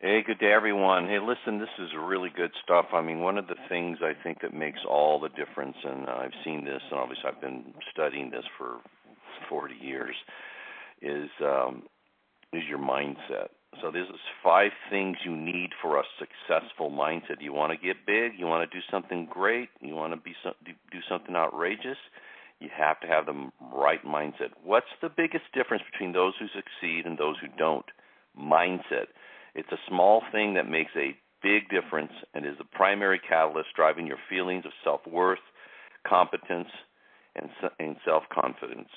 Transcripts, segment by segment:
Hey, good day, everyone. Hey, listen, this is really good stuff. I mean, one of the things I think that makes all the difference, and I've seen this, and obviously I've been studying this for 40 years, is your mindset. So this is 5 things you need for a successful mindset. You want to get big, you want to do something great, you want to do something outrageous, you have to have the right mindset. What's the biggest difference between those who succeed and those who don't? Mindset. It's a small thing that makes a big difference and is the primary catalyst driving your feelings of self-worth, competence, and self-confidence.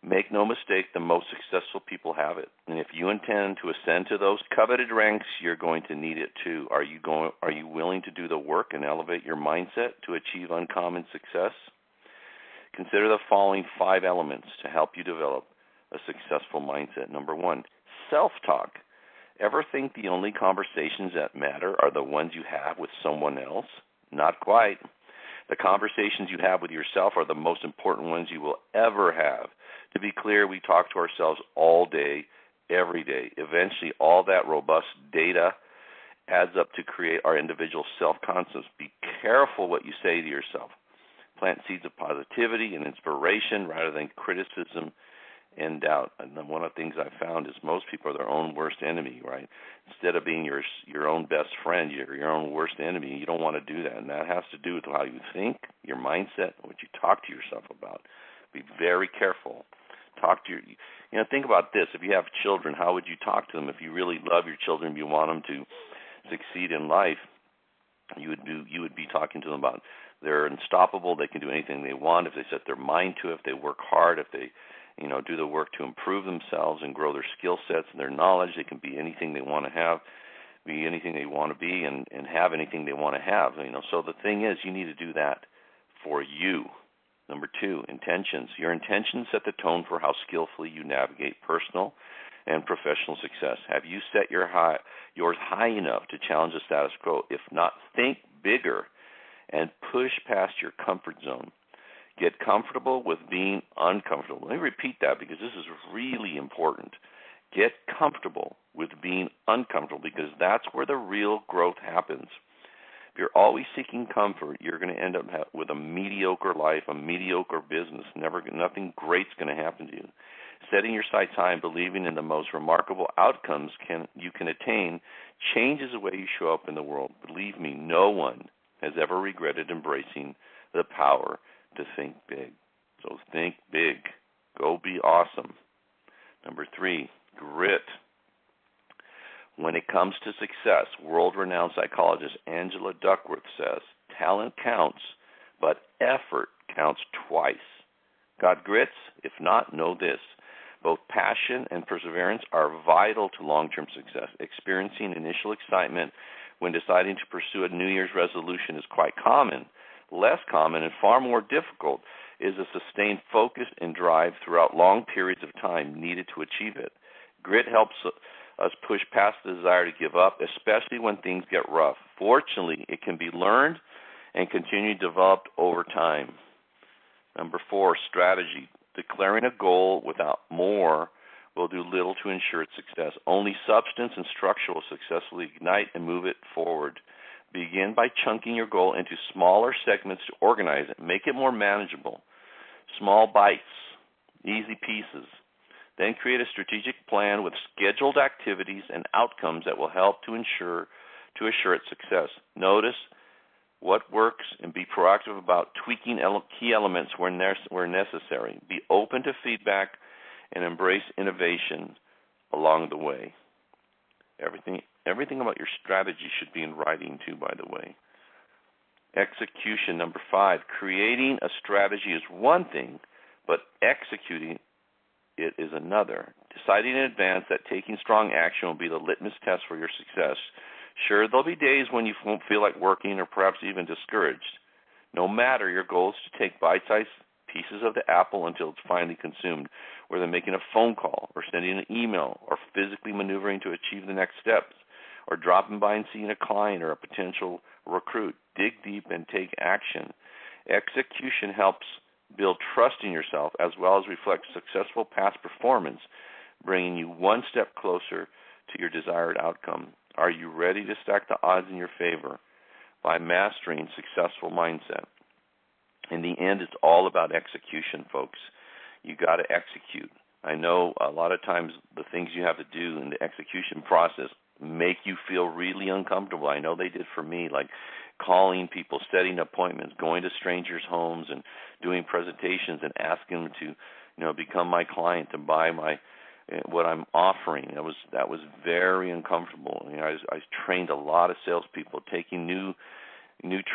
Make no mistake, the most successful people have it. And if you intend to ascend to those coveted ranks, you're going to need it too. Are you willing to do the work and elevate your mindset to achieve uncommon success? Consider the following 5 elements to help you develop a successful mindset. Number 1, self-talk. Ever think the only conversations that matter are the ones you have with someone else? Not quite. The conversations you have with yourself are the most important ones you will ever have. To be clear, we talk to ourselves all day, every day. Eventually, all that robust data adds up to create our individual self-concepts. Be careful what you say to yourself. Plant seeds of positivity and inspiration rather than criticism and doubt. And one of the things I've found is most people are their own worst enemy, right? Instead of being your own best friend, you're your own worst enemy. You don't want to do that. And that has to do with how you think, your mindset, what you talk to yourself about. Be very careful. Think about this. If you have children, how would you talk to them? If you really love your children, if you want them to succeed in life, you would be talking to them about they're unstoppable, they can do anything they want if they set their mind to it, if they work hard, if they do the work to improve themselves and grow their skill sets and their knowledge. They can be anything they want to have, be anything they want to be, and have anything they want to have. So the thing is, you need to do that for you. Number 2, intentions. Your intentions set the tone for how skillfully you navigate personal and professional success. Have you set yours high enough to challenge the status quo? If not, think bigger and push past your comfort zone. Get comfortable with being uncomfortable. Let me repeat that because this is really important. Get comfortable with being uncomfortable because that's where the real growth happens. If you're always seeking comfort, you're going to end up with a mediocre life, a mediocre business. Nothing great's going to happen to you. Setting your sights high and believing in the most remarkable outcomes you can attain changes the way you show up in the world. Believe me, no one has ever regretted embracing the power to think big. So think big. Go be awesome. Number 3, grit. When it comes to success, world-renowned psychologist Angela Duckworth says, talent counts, but effort counts twice. Got grits? If not, know this. Both passion and perseverance are vital to long-term success. Experiencing initial excitement when deciding to pursue a New Year's resolution is quite common. Less common and far more difficult is a sustained focus and drive throughout long periods of time needed to achieve it. Grit helps us push past the desire to give up, especially when things get rough. Fortunately, it can be learned and continue developed over time. Number 4, strategy. Declaring a goal without more will do little to ensure its success. Only substance and structure will successfully ignite and move it forward. Begin by chunking your goal into smaller segments to organize it. Make it more manageable. Small bites, easy pieces. Then create a strategic plan with scheduled activities and outcomes that will help to assure its success. Notice what works and be proactive about tweaking key elements where necessary. Be open to feedback and embrace innovation along the way. Everything about your strategy should be in writing too, by the way. Execution. Number 5, creating a strategy is one thing, but executing it is another. Deciding in advance that taking strong action will be the litmus test for your success. Sure, there'll be days when you won't feel like working or perhaps even discouraged. No matter, your goal is to take bite-sized pieces of the apple until it's finally consumed, whether making a phone call or sending an email or physically maneuvering to achieve the next steps or dropping by and seeing a client or a potential recruit. Dig deep and take action. Execution helps build trust in yourself as well as reflect successful past performance, bringing you one step closer to your desired outcome. Are you ready to stack the odds in your favor by mastering successful mindset? In the end, it's all about execution, folks. You got to execute. I know a lot of times the things you have to do in the execution process make you feel really uncomfortable. I know they did for me, like calling people, setting appointments, going to strangers' homes and doing presentations and asking them to, become my client to buy what I'm offering. That was very uncomfortable. I trained a lot of salespeople, taking new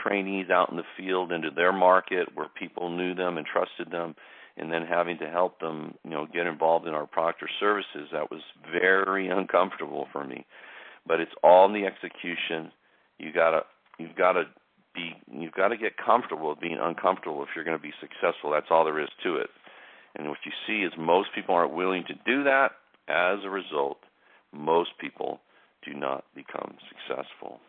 trainees out in the field into their market where people knew them and trusted them, and then having to help them, get involved in our product or services. That was very uncomfortable for me. But it's all in the execution. You've got to get comfortable with being uncomfortable if you're going to be successful. That's all there is to it. And what you see is most people aren't willing to do that. As a result, most people do not become successful.